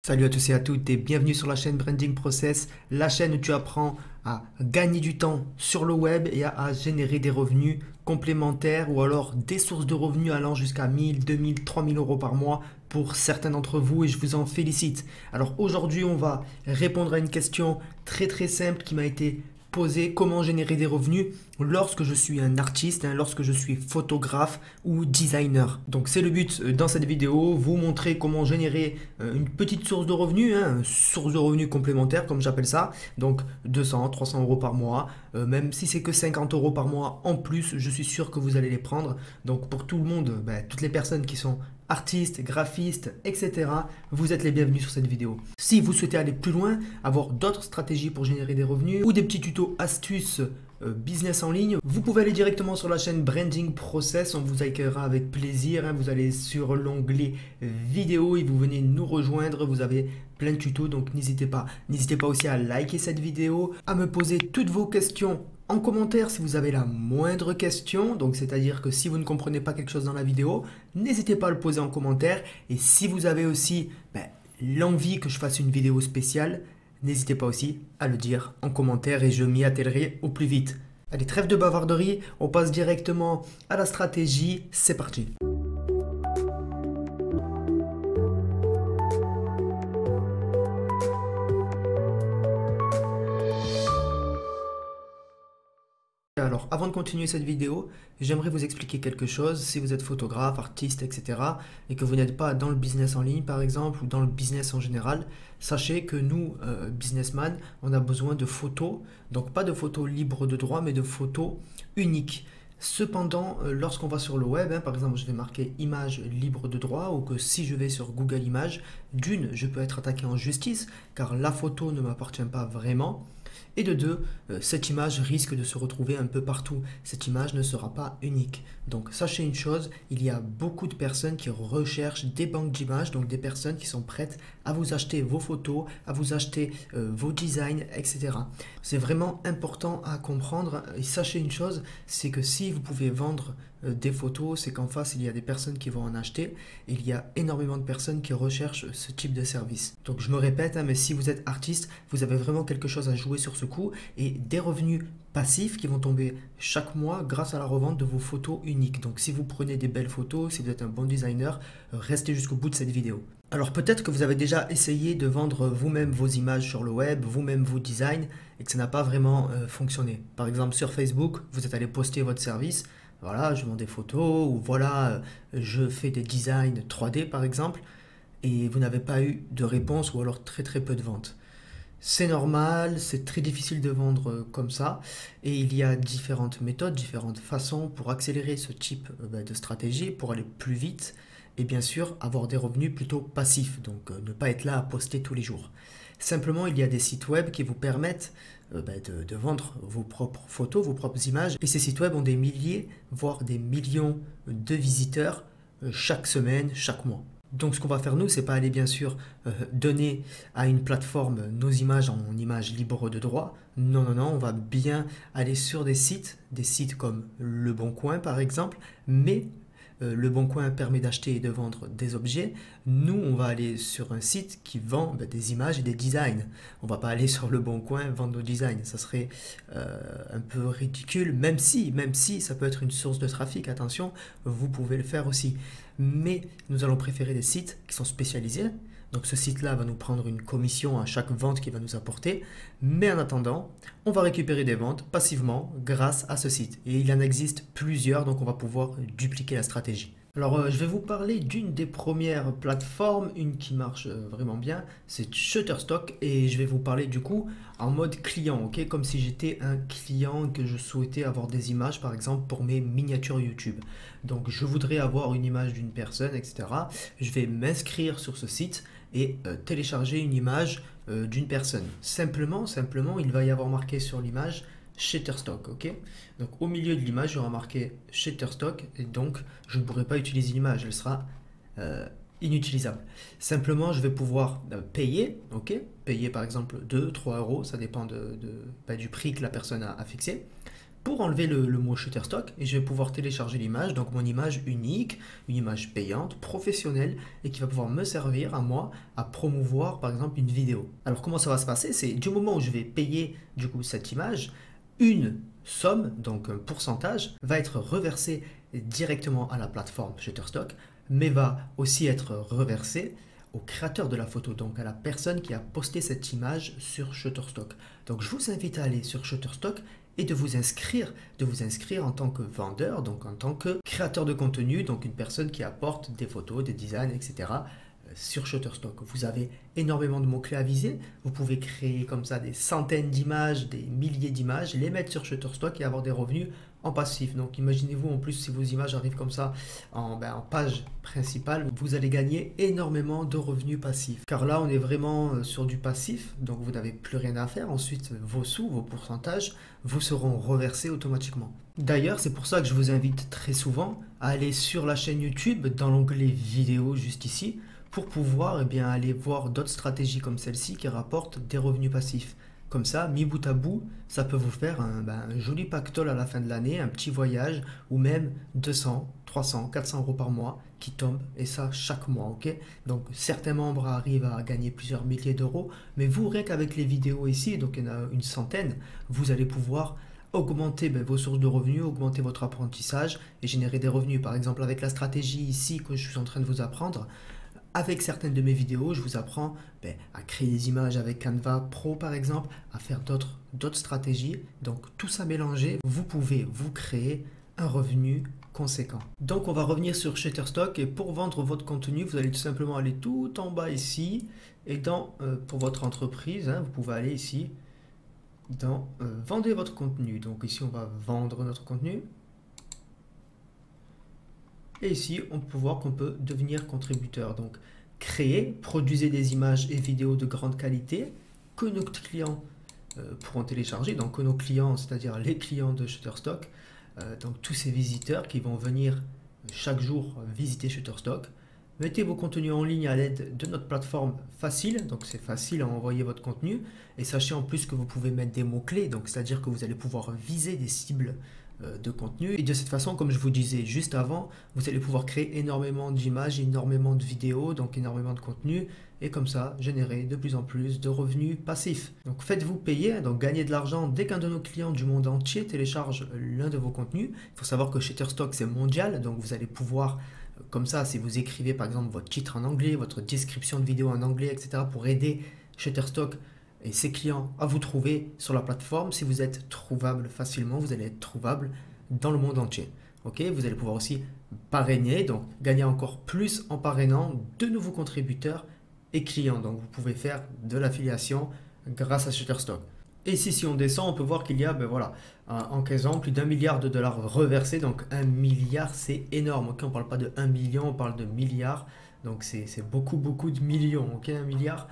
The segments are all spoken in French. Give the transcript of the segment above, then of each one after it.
Salut à tous et à toutes et bienvenue sur la chaîne Branding Process, la chaîne où tu apprends à gagner du temps sur le web et à générer des revenus complémentaires ou alors des sources de revenus allant jusqu'à 1000, 2000, 3000 euros par mois pour certains d'entre vous et je vous en félicite. Alors aujourd'hui on va répondre à une question très simple qui m'a été posée: comment générer des revenus lorsque je suis un artiste, lorsque je suis photographe ou designer. Donc c'est le but dans cette vidéo, vous montrer comment générer une petite source de revenus, une source de revenus complémentaire comme j'appelle ça. Donc 200, 300 euros par mois, même si c'est que 50 euros par mois en plus, je suis sûr que vous allez les prendre. Donc pour tout le monde, toutes les personnes qui sont artistes, graphistes, etc. vous êtes les bienvenus sur cette vidéo. Si vous souhaitez aller plus loin, avoir d'autres stratégies pour générer des revenus ou des petits tutos astuces business en ligne, vous pouvez aller directement sur la chaîne Branding Process, on vous accueillera avec plaisir. Vous allez sur l'onglet vidéo et vous venez nous rejoindre, vous avez plein de tutos, donc n'hésitez pas. N'hésitez pas aussi à liker cette vidéo, à me poser toutes vos questions en commentaire si vous avez la moindre question, donc c'est-à-dire que si vous ne comprenez pas quelque chose dans la vidéo, n'hésitez pas à le poser en commentaire. Et si vous avez aussi l'envie que je fasse une vidéo spéciale, n'hésitez pas aussi à le dire en commentaire et je m'y attellerai au plus vite. Allez, trêve de bavarderie, on passe directement à la stratégie, c'est parti. Alors, avant de continuer cette vidéo, j'aimerais vous expliquer quelque chose. Si vous êtes photographe, artiste, etc. et que vous n'êtes pas dans le business en ligne, par exemple, ou dans le business en général, sachez que nous, businessmen, on a besoin de photos. Donc, pas de photos libres de droit, mais de photos uniques. Cependant, lorsqu'on va sur le web, par exemple, je vais marquer image libre de droit, ou que si je vais sur Google Images, d'une, je peux être attaqué en justice, car la photo ne m'appartient pas vraiment. Et de deux, cette image risque de se retrouver un peu partout. Cette image ne sera pas unique. Donc sachez une chose, il y a beaucoup de personnes qui recherchent des banques d'images, donc des personnes qui sont prêtes à vous acheter vos photos, à vous acheter vos designs, etc. C'est vraiment important à comprendre. Et sachez une chose, c'est que si vous pouvez vendre des photos, c'est qu'en face il y a des personnes qui vont en acheter. Et il y a énormément de personnes qui recherchent ce type de service. Donc je me répète, mais si vous êtes artiste, vous avez vraiment quelque chose à jouer sur ce coup et des revenus passifs qui vont tomber chaque mois grâce à la revente de vos photos uniques. Donc si vous prenez des belles photos, si vous êtes un bon designer, restez jusqu'au bout de cette vidéo. Alors peut-être que vous avez déjà essayé de vendre vous-même vos images sur le web, vous-même vos designs, et que ça n'a pas vraiment fonctionné. Par exemple sur Facebook, vous êtes allé poster votre service. Voilà, je vends des photos, ou voilà, je fais des designs 3D par exemple, et vous n'avez pas eu de réponse ou alors très peu de ventes. C'est normal, c'est très difficile de vendre comme ça, et il y a différentes méthodes, différentes façons pour accélérer ce type de stratégie, pour aller plus vite, et bien sûr avoir des revenus plutôt passifs, donc ne pas être là à poster tous les jours. Simplement, il y a des sites web qui vous permettent de vendre vos propres photos, vos propres images. Et ces sites web ont des milliers, voire des millions de visiteurs chaque semaine, chaque mois. Donc ce qu'on va faire nous, c'est pas aller bien sûr donner à une plateforme nos images en images libres de droit. Non, on va bien aller sur des sites comme Le Bon Coin par exemple, mais Le Bon Coin permet d'acheter et de vendre des objets. Nous, on va aller sur un site qui vend des images et des designs. On va pas aller sur Le Bon Coin vendre nos designs. Ça serait un peu ridicule, même si ça peut être une source de trafic. Attention, vous pouvez le faire aussi. Mais nous allons préférer des sites qui sont spécialisés. Donc ce site-là va nous prendre une commission à chaque vente qu'il va nous apporter. Mais en attendant, on va récupérer des ventes passivement grâce à ce site. Et il en existe plusieurs, donc on va pouvoir dupliquer la stratégie. Alors je vais vous parler d'une des premières plateformes, une qui marche vraiment bien, c'est Shutterstock. Et je vais vous parler du coup en mode client, ok, comme si j'étais un client que je souhaitais avoir des images par exemple pour mes miniatures YouTube. Donc je voudrais avoir une image d'une personne, etc. Je vais m'inscrire sur ce site et télécharger une image d'une personne. Simplement, il va y avoir marqué sur l'image Shutterstock, ok. Donc au milieu de l'image, il y aura marqué Shutterstock et donc je ne pourrai pas utiliser l'image, elle sera inutilisable. Simplement, je vais pouvoir payer, ok, payer par exemple 2-3 euros, ça dépend du prix que la personne a fixé. pour enlever le mot Shutterstock et je vais pouvoir télécharger l'image, donc mon image unique, une image payante, professionnelle et qui va pouvoir me servir à moi à promouvoir par exemple une vidéo. Alors comment ça va se passer? C'est du moment où je vais payer du coup cette image, une somme, donc un pourcentage, va être reversée directement à la plateforme Shutterstock, mais va aussi être reversée au créateur de la photo, donc à la personne qui a posté cette image sur Shutterstock. Donc je vous invite à aller sur Shutterstock et de vous inscrire en tant que vendeur, donc en tant que créateur de contenu, donc une personne qui apporte des photos, des designs, etc. sur Shutterstock. Vous avez énormément de mots-clés à viser. Vous pouvez créer comme ça des centaines d'images, des milliers d'images, les mettre sur Shutterstock et avoir des revenus en passif. Donc imaginez-vous en plus si vos images arrivent comme ça en page principale, vous allez gagner énormément de revenus passifs. Car là on est vraiment sur du passif, donc vous n'avez plus rien à faire. Ensuite vos sous, vos pourcentages vous seront reversés automatiquement. D'ailleurs c'est pour ça que je vous invite très souvent à aller sur la chaîne YouTube dans l'onglet vidéo juste ici pour pouvoir aller voir d'autres stratégies comme celle-ci qui rapportent des revenus passifs. Comme ça, mis bout à bout, ça peut vous faire un joli pactole à la fin de l'année, un petit voyage, ou même 200, 300, 400 euros par mois qui tombent, et ça chaque mois, ok? Donc certains membres arrivent à gagner plusieurs milliers d'euros, mais vous, rien qu'avec les vidéos ici, donc il y en a une centaine, vous allez pouvoir augmenter vos sources de revenus, augmenter votre apprentissage et générer des revenus. Par exemple, avec la stratégie ici que je suis en train de vous apprendre, avec certaines de mes vidéos, je vous apprends à créer des images avec Canva Pro par exemple, à faire d'autres stratégies. Donc tout ça mélangé, vous pouvez vous créer un revenu conséquent. Donc on va revenir sur Shutterstock et pour vendre votre contenu, vous allez tout simplement aller tout en bas ici et pour votre entreprise, vous pouvez aller ici dans Vendez votre contenu. Donc ici on va vendre notre contenu. Et ici, on peut voir qu'on peut devenir contributeur. Donc, créer, produisez des images et vidéos de grande qualité que nos clients pourront télécharger. Donc, que nos clients, c'est-à-dire les clients de Shutterstock, donc tous ces visiteurs qui vont venir chaque jour visiter Shutterstock. Mettez vos contenus en ligne à l'aide de notre plateforme facile. Donc, c'est facile à envoyer votre contenu. Et sachez en plus que vous pouvez mettre des mots-clés. Donc, c'est-à-dire que vous allez pouvoir viser des cibles de contenu et de cette façon, comme je vous disais juste avant, vous allez pouvoir créer énormément d'images, énormément de vidéos, donc énormément de contenu et comme ça générer de plus en plus de revenus passifs. Donc faites-vous payer, donc gagnez de l'argent dès qu'un de nos clients du monde entier télécharge l'un de vos contenus. Il faut savoir que Shutterstock c'est mondial, donc vous allez pouvoir comme ça, si vous écrivez par exemple votre titre en anglais, votre description de vidéo en anglais, etc. pour aider Shutterstock et ses clients à vous trouver sur la plateforme. Si vous êtes trouvable facilement, vous allez être trouvable dans le monde entier. Ok, vous allez pouvoir aussi parrainer, donc gagner encore plus en parrainant de nouveaux contributeurs et clients. Donc vous pouvez faire de l'affiliation grâce à Shutterstock. Et ici, si on descend, on peut voir qu'il y a, en 15 ans, plus d'1 milliard de dollars reversés. Donc 1 milliard, c'est énorme. Ok, on ne parle pas de 1 million, on parle de milliards. Donc c'est beaucoup, beaucoup de millions. Ok, 1 milliard.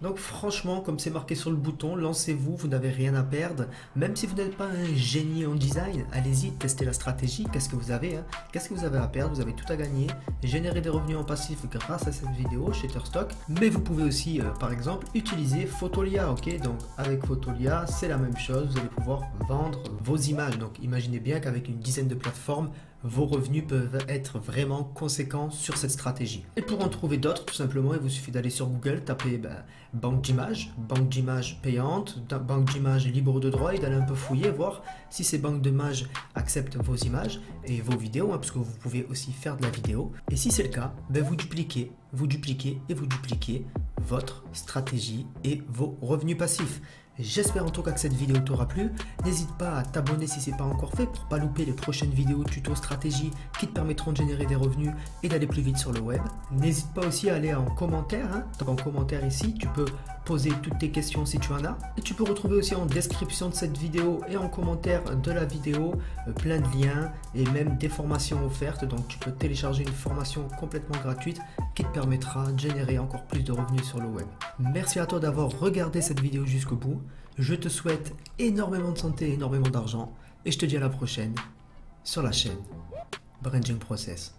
Donc franchement, comme c'est marqué sur le bouton, lancez-vous, vous n'avez rien à perdre. Même si vous n'êtes pas un génie en design, allez-y, testez la stratégie. Qu'est-ce que vous avez Qu'est-ce que vous avez à perdre? Vous avez tout à gagner. Générer des revenus en passif grâce à cette vidéo, Shutterstock. Mais vous pouvez aussi, par exemple, utiliser Fotolia. Ok, donc avec Fotolia, c'est la même chose. Vous allez pouvoir vendre vos images. Donc imaginez bien qu'avec une dizaine de plateformes, vos revenus peuvent être vraiment conséquents sur cette stratégie. Et pour en trouver d'autres, tout simplement, il vous suffit d'aller sur Google, taper banque d'images payantes, banque d'images libre de droit et d'aller un peu fouiller, voir si ces banques d'images acceptent vos images et vos vidéos, parce que vous pouvez aussi faire de la vidéo. Et si c'est le cas, vous dupliquez votre stratégie et vos revenus passifs. J'espère en tout cas que cette vidéo t'aura plu. N'hésite pas à t'abonner si ce n'est pas encore fait pour ne pas louper les prochaines vidéos tuto stratégie qui te permettront de générer des revenus et d'aller plus vite sur le web. N'hésite pas aussi à aller en commentaire. Donc en commentaire ici, tu peux poser toutes tes questions si tu en as. Et tu peux retrouver aussi en description de cette vidéo et en commentaire de la vidéo plein de liens et même des formations offertes. Donc tu peux télécharger une formation complètement gratuite qui te permettra de générer encore plus de revenus sur le web. Merci à toi d'avoir regardé cette vidéo jusqu'au bout. Je te souhaite énormément de santé, énormément d'argent et je te dis à la prochaine sur la chaîne Branding Process.